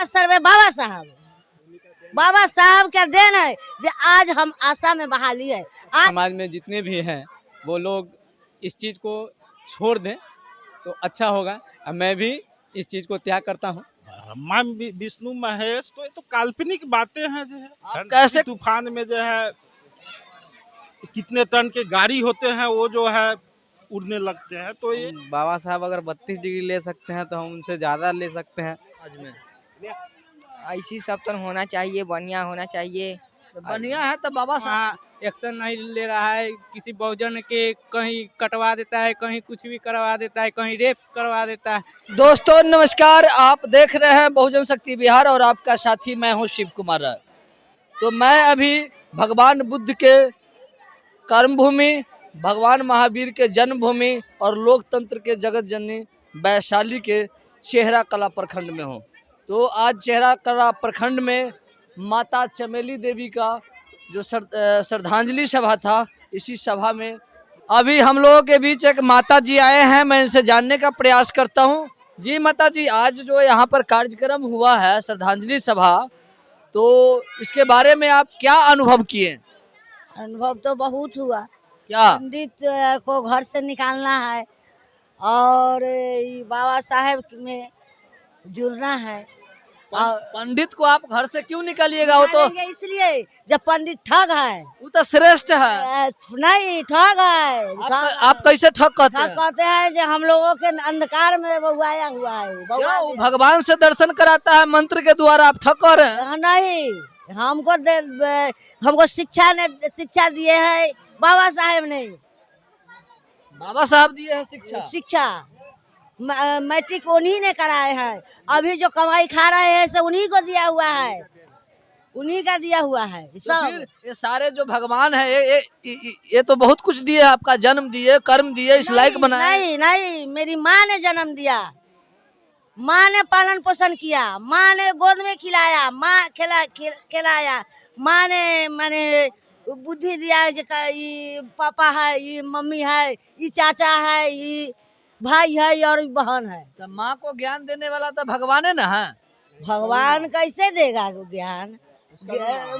सर्वे बाबा साहब क्या देन है जो आज हम आशा में बहाली है। आज समाज में जितने भी हैं वो लोग इस चीज़ को छोड़ दें तो अच्छा होगा। मैं भी इस चीज़ को त्याग करता हूँ। माँ विष्णु महेश तो ये तो काल्पनिक बातें हैं जो है। कैसे तूफान में जो है कितने टन के गाड़ी होते हैं वो जो है उड़ने लगते हैं। तो ये बाबा साहब अगर 32 डिग्री ले सकते हैं तो हम उनसे ज़्यादा ले सकते हैं। आज में ऐसी सब तो होना चाहिए, बढ़िया होना चाहिए। तो बढ़िया है तो बाबा साहब एक्शन नहीं ले रहा है, किसी बहुजन के कहीं कटवा देता है, कहीं कुछ भी करवा देता है, कहीं रेप करवा देता है। दोस्तों नमस्कार, आप देख रहे हैं बहुजन शक्ति बिहार और आपका साथी मैं हूं शिव कुमार राय। तो मैं अभी भगवान बुद्ध के कर्मभूमि, भगवान महावीर के जन्मभूमि और लोकतंत्र के जगत जननी वैशाली के चेहरा कला प्रखंड में हूं। तो आज चेहरा कला प्रखंड में माता चमेली देवी का जो श्रद्धांजलि सभा था, इसी सभा में अभी हम लोगों के बीच एक माता जी आए हैं। मैं इनसे जानने का प्रयास करता हूं। जी माता जी, आज जो यहाँ पर कार्यक्रम हुआ है श्रद्धांजलि सभा, तो इसके बारे में आप क्या अनुभव किए? अनुभव तो बहुत हुआ। क्या पंडित को घर से निकालना है और बाबा साहेब में जुड़ना है। और पंडित को आप घर से क्यों निकालिएगा? वो तो निकालेंगे इसलिए जब पंडित ठग है। वो तो श्रेष्ठ है। नहीं, ठग है। आप कैसे ठग कहते ठग हैं? कहते हैं जो हम लोगों के अंधकार में बहुआया हुआ है। क्या वो भगवान से दर्शन कराता है मंत्र के द्वारा, आप ठग कर रहे हैं? नहीं, हमको शिक्षा दिए है बाबा साहेब ने। बाबा साहब दिए हैं शिक्षा मैट्रिक उन्हीं ने कराए हैं। अभी जो कमाई खा रहे हैं सब उन्हीं को दिया हुआ है, उन्हीं का दिया हुआ है तो सब। फिर ये सारे जो भगवान है ये तो बहुत कुछ दिए, आपका जन्म दिए, कर्म दिए, इस लायक बनाए। नहीं, मेरी माँ ने जन्म दिया, माँ ने पालन पोषण किया, माँ ने गोद में खिलाया, माँ खिलाया, माँ ने माने बुद्धि दिया। ये पापा है, ये मम्मी है, ये चाचा है, ये भाई है और बहन है। तो माँ को ज्ञान देने वाला तो भगवान है ना है? भगवान कैसे देगा ज्ञान?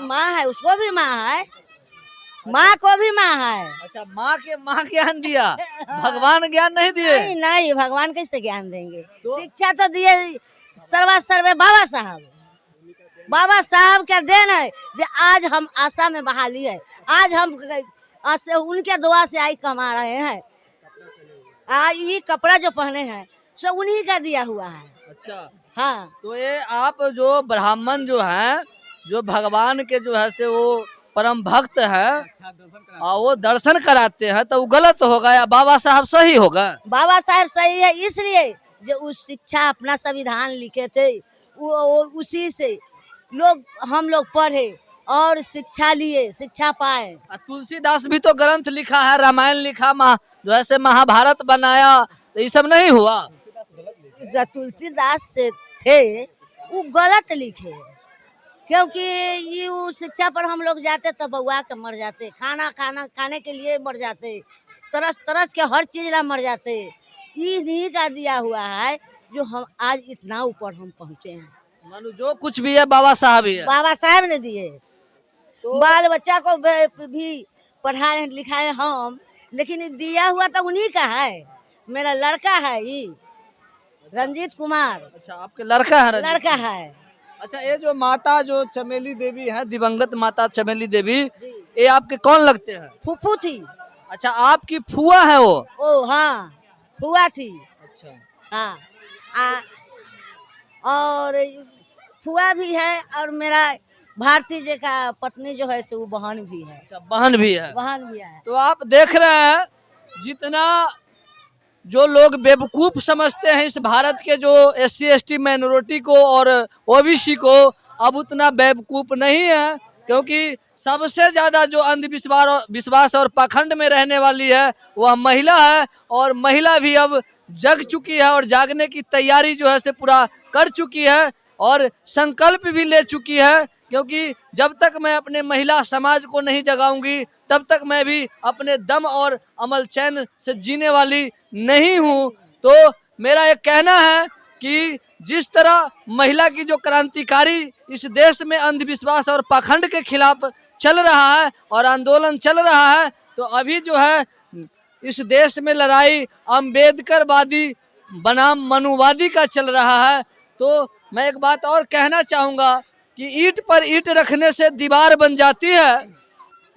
माँ है, उसको भी माँ है, माँ को भी माँ है। अच्छा, माँ ज्ञान दिया, भगवान ज्ञान नहीं दिए? नहीं, भगवान कैसे ज्ञान देंगे? शिक्षा तो दिए सर्वे बाबा साहब क्या देन है जो आज हम आशा में बहाली है। आज हम उनके दुआ से आई कमा रहे हैं। आज ये कपड़ा जो पहने हैं सब उन्हीं का दिया हुआ है। अच्छा हाँ, तो ये आप जो ब्राह्मण जो है, जो भगवान के जो है से वो परम भक्त है और वो दर्शन कराते हैं, तो वो गलत होगा या बाबा साहब सही होगा? बाबा साहब सही है इसलिए जो उस शिक्षा अपना संविधान लिखे थे वो उसी से हम लोग पढ़े और शिक्षा लिए, शिक्षा पाए। तुलसीदास भी तो ग्रंथ लिखा है, रामायण लिखा, जो ऐसे महाभारत बनाया, तो ये सब नहीं हुआ? जो तुलसीदास से थे वो गलत लिखे, क्योंकि ये शिक्षा पर हम लोग जाते तो बउआ के मर जाते, खाने के लिए मर जाते, तरस के हर चीज ला मर जाते। ये नहीं का दिया हुआ है जो हम आज इतना ऊपर हम पहुँचे हैं। मानो जो कुछ भी है बाबा साहब ही है। बाबा साहब ने दिए। तो बाल बच्चा को भी पढ़ाए लिखाए हम, लेकिन दिया हुआ तो उन्हीं का है। मेरा लड़का है ये रंजीत कुमार। अच्छा, आपके लड़का है? लड़का है। अच्छा, ये जो माता जो चमेली देवी है, दिवंगत माता चमेली देवी, ये आपके कौन लगते हैं? फूफू थी। अच्छा, आपकी फुआ है वो? ओ हाँ, फुआ थी। अच्छा हाँ, और फुआ भी है और मेरा भारती जी का पत्नी जो है सो वो बहन भी है। अच्छा, बहन भी है। बहन भी है। तो आप देख रहे हैं जितना जो लोग बेवकूफ समझते हैं इस भारत के जो SC ST माइनॉरिटी को और OBC को, अब उतना बेवकूफ नहीं है, क्योंकि सबसे ज्यादा जो अंधविश्वास और पाखंड में रहने वाली है वह महिला है। और महिला भी अब जग चुकी है और जागने की तैयारी जो है से पूरा कर चुकी है और संकल्प भी ले चुकी है, क्योंकि जब तक मैं अपने महिला समाज को नहीं जगाऊंगी तब तक मैं भी अपने दम और अमल चैन से जीने वाली नहीं हूं। तो मेरा एक कहना है कि जिस तरह महिला की जो क्रांतिकारी इस देश में अंधविश्वास और पाखंड के खिलाफ चल रहा है और आंदोलन चल रहा है, तो अभी जो है इस देश में लड़ाई अम्बेडकरवादी बनाम मनुवादी का चल रहा है। तो मैं एक बात और कहना चाहूँगा कि ईंट पर ईंट रखने से दीवार बन जाती है,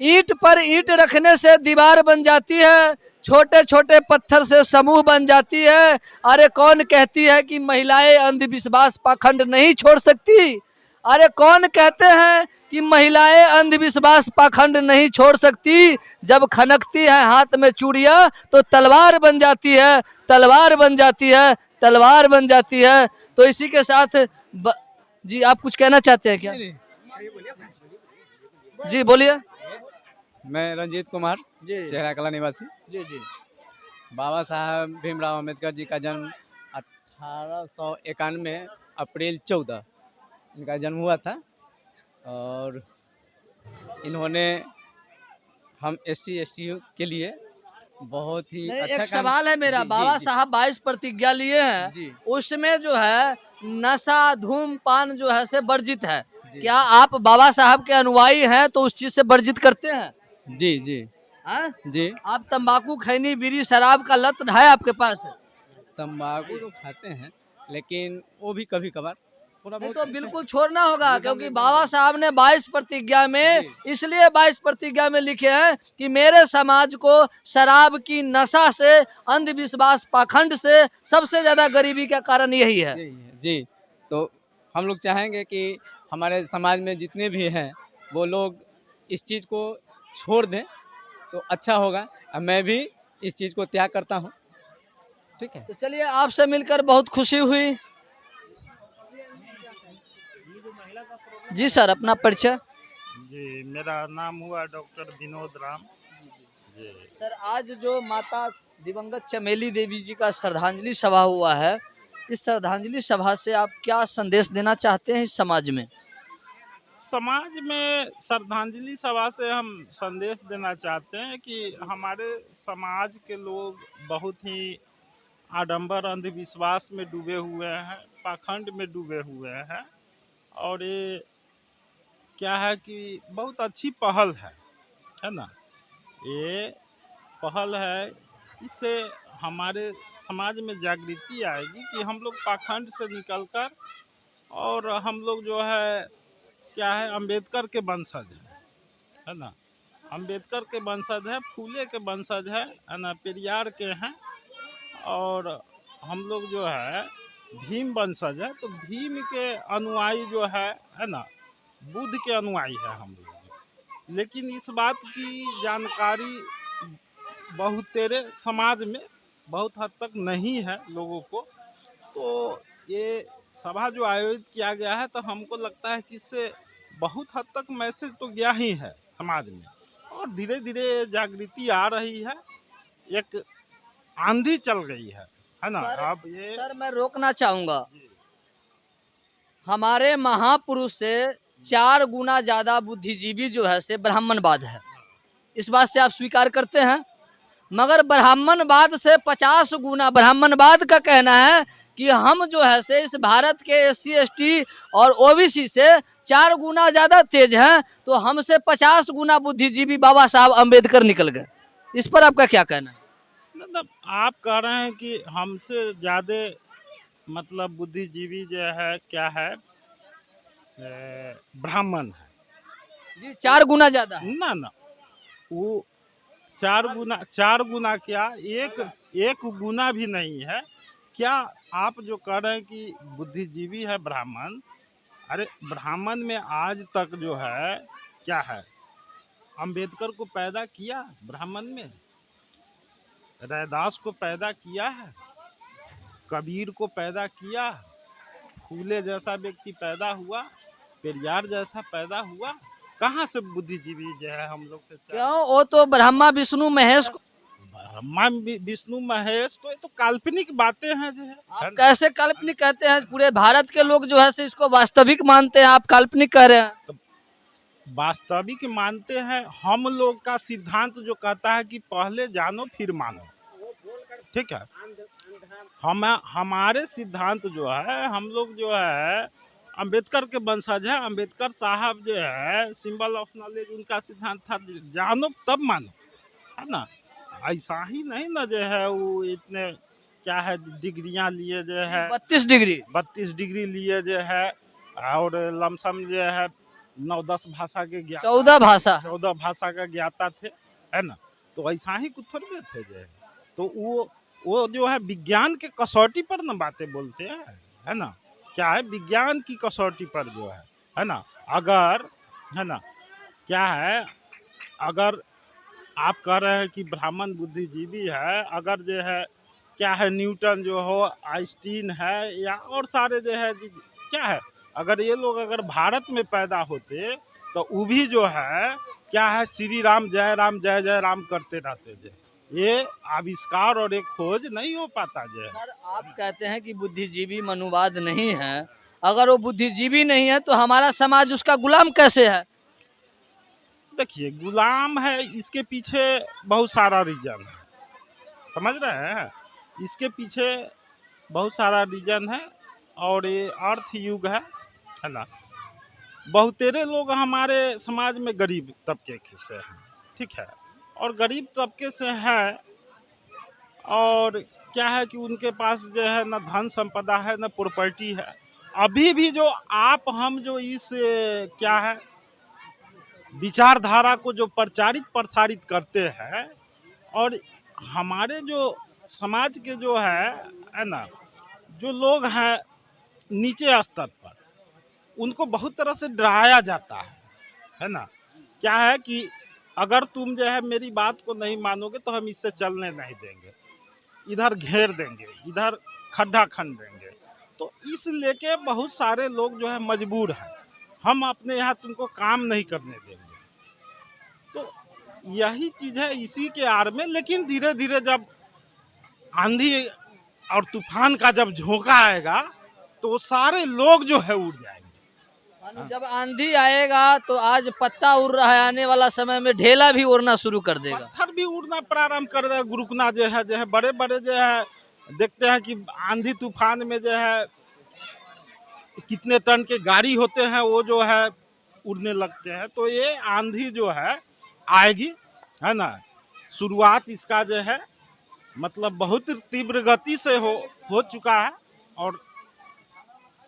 ईंट पर ईंट रखने से दीवार बन जाती है, छोटे छोटे पत्थर से समूह बन जाती है। अरे कौन कहती है कि महिलाएं अंधविश्वास पाखंड नहीं छोड़ सकती? अरे कौन कहते हैं कि महिलाएं अंधविश्वास पाखंड नहीं छोड़ सकती? जब खनकती है हाथ में चूड़ियाँ तो तलवार बन जाती है, तलवार बन जाती है, तलवार बन जाती है। तो इसी के साथ जी आप कुछ कहना चाहते हैं क्या? जी बोलिए। मैं रंजीत कुमार जी चेहरा कला निवासी। जी जी बाबा साहब भीमराव अम्बेडकर जी का जन्म 1891 अप्रैल 14 इनका जन्म हुआ था और इन्होंने हम SC ST के लिए बहुत ही नहीं, अच्छा एक काम। सवाल है मेरा। जी, बाबा जी, साहब 22 प्रतिज्ञा लिए हैं, जी उसमें जो है नशा धूमपान जो है से वर्जित है। जी क्या आप बाबा साहब के अनुयायी हैं तो उस चीज से वर्जित करते हैं? जी जी हाँ? जी। आप तंबाकू खैनी बीड़ी शराब का लत है आपके पास? तंबाकू तो खाते हैं लेकिन वो भी कभी कभार थोड़ा नहीं बहुत तो ऐसे- बिल्कुल छोड़ना होगा, एकदम, क्योंकि एकदम, बाबा एकदम। साहब ने 22 प्रतिज्ञा में जी। इसलिए 22 प्रतिज्ञा में लिखे हैं कि मेरे समाज को शराब की नशा से, अंधविश्वास पाखंड से सबसे ज्यादा गरीबी का कारण यही है। जी। तो हम लोग चाहेंगे कि हमारे समाज में जितने भी हैं वो लोग इस चीज़ को छोड़ दें तो अच्छा होगा। और मैं भी इस चीज़ को त्याग करता हूँ। ठीक है। तो चलिए आपसे मिलकर बहुत खुशी हुई। जी सर, अपना परिचय। जी, मेरा नाम हुआ डॉक्टर विनोद राम। जी सर, आज जो माता दिवंगत चमेली देवी जी का श्रद्धांजलि सभा हुआ है, इस श्रद्धांजलि सभा से आप क्या संदेश देना चाहते हैं इस समाज में? समाज में श्रद्धांजलि सभा से हम संदेश देना चाहते हैं कि हमारे समाज के लोग बहुत ही आडंबर अंधविश्वास में डूबे हुए हैं, पाखंड में डूबे हुए हैं। और ये क्या है कि बहुत अच्छी पहल है ना? ये पहल है, इससे हमारे समाज में जागृति आएगी कि हम लोग पाखंड से निकलकर और हम लोग जो है क्या है, अंबेडकर के वंशज है ना? अंबेडकर के वंशज है, फूले के वंशज है ना, पेरियार के हैं। और हम लोग जो है भीम वंशज है, तो भीम के अनुयायी जो है ना, बुद्ध के अनुयायी है हम लोग। लेकिन इस बात की जानकारी बहुत तेरे समाज में बहुत हद तक नहीं है लोगों को। तो ये सभा जो आयोजित किया गया है, तो हमको लगता है कि इससे बहुत हद तक मैसेज तो गया ही है समाज में, और धीरे धीरे जागृति आ रही है, एक आंधी चल गई है ना? अब ये सर मैं रोकना चाहूंगा, हमारे महापुरुष से 4 गुना ज्यादा बुद्धिजीवी जो है से ब्राह्मणवाद है। इस बात से आप स्वीकार करते हैं? मगर ब्राह्मणवाद से 50 गुना, ब्राह्मणवाद का कहना है कि हम जो है से इस भारत के SC ST और OBC से 4 गुना ज्यादा तेज हैं, तो हमसे 50 गुना बुद्धिजीवी बाबा साहब अम्बेडकर निकल गए। इस पर आपका क्या कहना है? मतलब आप कह रहे हैं कि हमसे ज़्यादा मतलब बुद्धिजीवी जो है क्या है, ब्राह्मण है जी 4 गुना ज्यादा है। ना, वो 4 गुना क्या, एक गुना भी नहीं है। क्या आप जो कह रहे हैं कि बुद्धिजीवी है ब्राह्मण, अरे ब्राह्मण में आज तक जो है क्या है, अंबेडकर को पैदा किया ब्राह्मण में, रैदास को पैदा किया है, कबीर को पैदा किया, फूले जैसा व्यक्ति पैदा हुआ, पेरियार जैसा पैदा हुआ। कहाँ से बुद्धिजीवी जो है हम लोग से? क्यों? वो तो ब्रह्मा विष्णु महेश को ब्रह्मा विष्णु महेश, तो ये तो काल्पनिक बातें हैं जो है। आप कैसे काल्पनिक कहते हैं? पूरे भारत के लोग जो है से इसको वास्तविक मानते हैं, आप काल्पनिक कह रहे हैं। वास्तविक मानते हैं। हम लोग का सिद्धांत जो कहता है कि पहले जानो फिर मानो, ठीक है? हमारे सिद्धांत जो है, हम लोग जो है अंबेडकर के वंशज है। अंबेडकर साहब जो है सिंबल ऑफ नॉलेज उनका सिद्धांत था, जानो तब मानो, है ना। ऐसा ही नहीं ना जो है वो इतने क्या है डिग्रियां लिए जो है 32 डिग्री 32 डिग्री लिए जो है, और लमसम जो है 9-10 भाषा के 14 भाषा 14 भाषा का ज्ञाता थे, है ना। तो ऐसा ही कुछ थोड़े थे जो है। तो वो जो है विज्ञान के कसौटी पर ना बातें बोलते हैं, है ना। क्या है विज्ञान की कसौटी पर जो है ना। अगर है ना क्या है, अगर आप कह रहे हैं कि ब्राह्मण बुद्धिजीवी है, अगर जो है क्या है न्यूटन जो हो, आइंस्टीन है, या और सारे जो है क्या है, अगर ये लोग अगर भारत में पैदा होते तो वो भी जो है क्या है श्री राम जय राम करते रहते थे। ये आविष्कार और एक खोज नहीं हो पाता जो है। सर आप कहते हैं कि बुद्धिजीवी मनुवाद नहीं है, अगर वो बुद्धिजीवी नहीं है तो हमारा समाज उसका गुलाम कैसे है? देखिए गुलाम है, इसके पीछे बहुत सारा रीजन है, समझ रहे हैं। इसके पीछे बहुत सारा रीजन है, और ये अर्थ युग है ना। बहुतेरे लोग हमारे समाज में गरीब तबके से हैं, ठीक है, और गरीब तबके से है, और क्या है कि उनके पास जो है ना धन संपदा है ना प्रॉपर्टी है। अभी भी जो आप हम जो इस क्या है विचारधारा को जो प्रसारित करते हैं, और हमारे जो समाज के जो है ना जो लोग हैं नीचे स्तर पर, उनको बहुत तरह से डराया जाता है ना। क्या है कि अगर तुम जो है मेरी बात को नहीं मानोगे तो हम इससे चलने नहीं देंगे, इधर घेर देंगे, इधर खड्डा खन देंगे। तो इस लेके बहुत सारे लोग जो है मजबूर हैं, हम अपने यहाँ तुमको काम नहीं करने देंगे। तो यही चीज़ है इसी के आड़ में। लेकिन धीरे धीरे जब आंधी और तूफान का जब झोंका आएगा तो सारे लोग जो है उड़ जाएंगे। जब आंधी आएगा तो आज पत्ता उड़ रहा है, आने वाला समय में ढेला भी उड़ना शुरू कर देगा, पत्थर भी उड़ना प्रारंभ कर देगा। गुरुकना जो है बड़े बड़े जो है देखते हैं कि आंधी तूफान में जो है कितने टन के गाड़ी होते हैं, वो जो है उड़ने लगते हैं। तो ये आंधी जो है आएगी, है ना। शुरुआत इसका जो है मतलब बहुत तीव्र गति से हो चुका है, और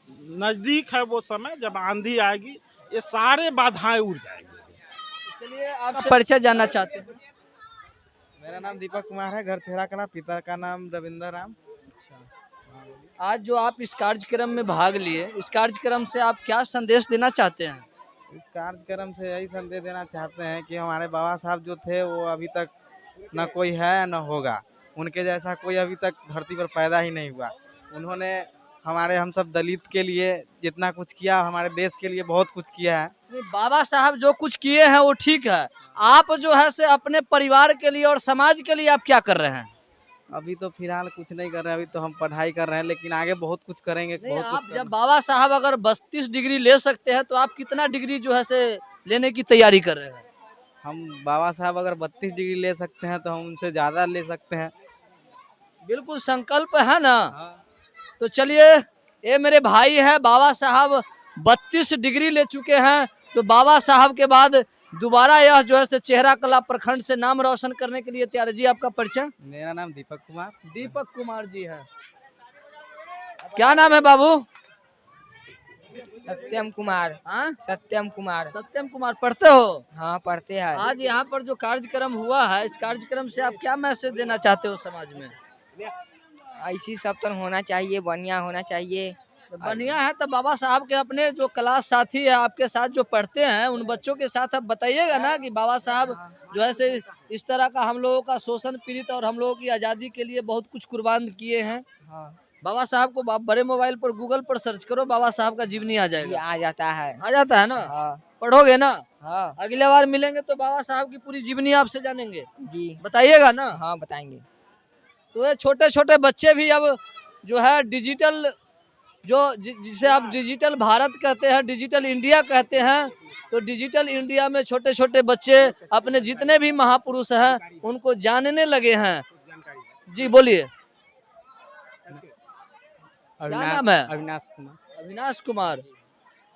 नज़दीक है वो समय जब आंधी आएगी, ये सारे बाधाएं उड़ जाएंगे। चलिए आपसे परिचय जानना चाहते हैं। मेरा नाम दीपक कुमार है, घर चेहरा कला, पिता का नाम रविंद्र राम। आज जो आप इस कार्यक्रम में भाग लिए, इस कार्यक्रम से आप क्या संदेश देना चाहते हैं? इस कार्यक्रम से यही संदेश देना चाहते हैं कि हमारे बाबा साहब जो थे वो अभी तक न कोई है न होगा, उनके जैसा कोई अभी तक धरती पर पैदा ही नहीं हुआ। उन्होंने हमारे हम सब दलित के लिए जितना कुछ किया, हमारे देश के लिए बहुत कुछ किया है। नहीं, बाबा साहब जो कुछ किए हैं वो ठीक है, आप जो है से अपने परिवार के लिए और समाज के लिए आप क्या कर रहे हैं? अभी तो फिलहाल कुछ नहीं कर रहे हैं, अभी तो हम पढ़ाई कर रहे हैं, लेकिन आगे बहुत कुछ करेंगे। नहीं, बहुत आप कुछ जब बाबा साहब अगर 32 डिग्री ले सकते हैं तो आप कितना डिग्री जो है से लेने की तैयारी कर रहे हैं? हम बाबा साहब अगर 32 डिग्री ले सकते हैं तो हम उनसे ज़्यादा ले सकते हैं। बिल्कुल संकल्प है ना। तो चलिए, ये मेरे भाई है, बाबा साहब 32 डिग्री ले चुके हैं। तो बाबा साहब के बाद दोबारा यह जो है से चेहरा कला प्रखंड से नाम रोशन करने के लिए तैयार। जी आपका परिचय? मेरा नाम दीपक कुमार। दीपक कुमार जी है। क्या नाम है बाबू? सत्यम कुमार। हाँ, सत्यम कुमार। सत्यम कुमार। पढ़ते हो? हाँ पढ़ते हैं। आज यहाँ पर जो कार्यक्रम हुआ है, इस कार्यक्रम से आप क्या मैसेज देना चाहते हो समाज में? ऐसी सब तो होना चाहिए, बढ़िया होना चाहिए। तो बढ़िया है। तो बाबा साहब के अपने जो क्लास साथी है आपके साथ जो पढ़ते हैं, उन बच्चों के साथ आप बताइएगा ना कि बाबा साहब जो है से इस तरह का हम लोगों का शोषण पीड़ित और हम लोगों की आज़ादी के लिए बहुत कुछ कुर्बान किए हैं। हाँ। बाबा साहब को आप बड़े मोबाइल पर गूगल पर सर्च करो, बाबा साहब का जीवनी आ जाएगा। आ जाता है। आ जाता है ना? हाँ। पढ़ोगे ना? हाँ अगले बार मिलेंगे तो बाबा साहब की पूरी जीवनी आपसे जानेंगे। जी बताइएगा ना? हाँ बताएंगे। तो ये छोटे छोटे बच्चे भी अब जो है डिजिटल जिसे आप डिजिटल भारत कहते हैं, डिजिटल इंडिया कहते हैं, तो डिजिटल इंडिया में छोटे छोटे बच्चे अपने जितने भी महापुरुष हैं उनको जानने लगे हैं। जी बोलिए। क्या नाम है? अविनाश कुमार। अविनाश कुमार।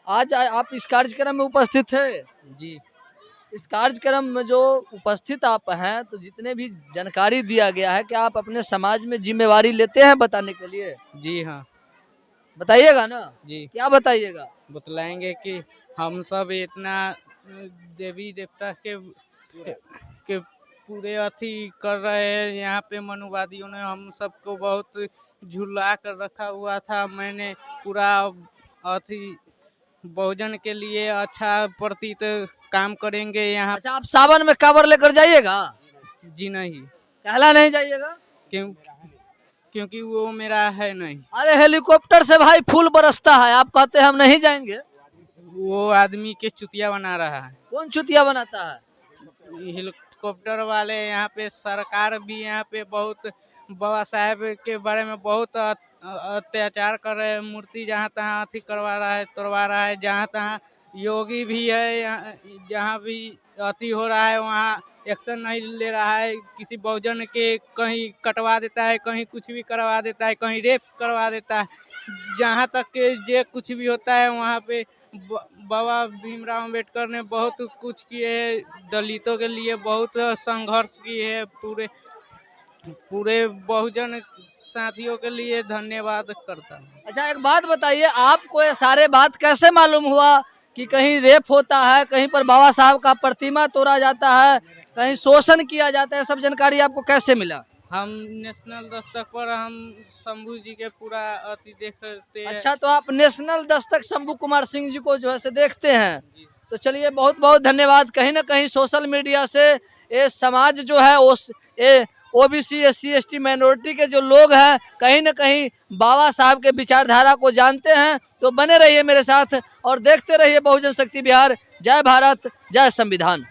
आज आप इस कार्यक्रम में उपस्थित थे। जी इस कार्यक्रम में जो उपस्थित आप हैं, तो जितने भी जानकारी दिया गया है कि आप अपने समाज में जिम्मेवारी लेते हैं बताने के लिए, जी हाँ बताइएगा ना? जी, क्या बताइएगा? बतलाएंगे कि हम सब इतना देवी देवता के पूरे अथी कर रहे हैं। यहाँ पे मनुवादियों ने हम सबको बहुत झुला कर रखा हुआ था। मैंने पूरा अथी बहुजन के लिए अच्छा प्रतीत काम करेंगे यहाँ। अच्छा, आप सावन में कांवर लेकर जाइएगा? जी नहीं, कहला नहीं जाइएगा? क्योंकि वो मेरा है नहीं। अरे हेलीकॉप्टर से भाई फूल बरसता है, आप कहते हैं हम नहीं जाएंगे? वो आदमी के चुतिया बना रहा है। कौन चुतिया बनाता है? हेलीकॉप्टर वाले यहाँ पे सरकार भी यहाँ पे बहुत बाबा साहेब के बारे में बहुत अत्याचार कर रहे हैं। मूर्ति जहाँ तहाँ अथी करवा रहा है, तोड़वा रहा है। जहाँ तहाँ योगी भी है, जहाँ भी अति हो रहा है वहाँ एक्शन नहीं ले रहा है। किसी बहुजन के कहीं कटवा देता है, कहीं कुछ भी करवा देता है, कहीं रेप करवा देता है। जहाँ तक के जे कुछ भी होता है वहाँ पे बाबा भीमराव अम्बेडकर ने बहुत कुछ किए हैं। दलितों के लिए बहुत संघर्ष किए हैं। पूरे बहुजन साथियों के लिए धन्यवाद करता हूँ। अच्छा, एक बात बताइए, आपको ये सारे बात कैसे मालूम हुआ कि कहीं रेप होता है, कहीं पर बाबा साहब का प्रतिमा तोड़ा जाता है, कहीं शोषण किया जाता है, सब जानकारी आपको कैसे मिला? हम नेशनल दस्तक पर हम शंभू जी के पूरा अति देखते हैं। अच्छा, तो आप नेशनल दस्तक शंभू कुमार सिंह जी को जो है से देखते हैं। तो चलिए, बहुत बहुत धन्यवाद। कहीं ना कहीं सोशल मीडिया से ये समाज जो है ओबीसी SC ST माइनॉरिटी के जो लोग हैं, कहीं ना कहीं बाबा साहब के विचारधारा को जानते हैं। तो बने रहिए मेरे साथ और देखते रहिए बहुजन शक्ति बिहार। जय भारत, जय संविधान।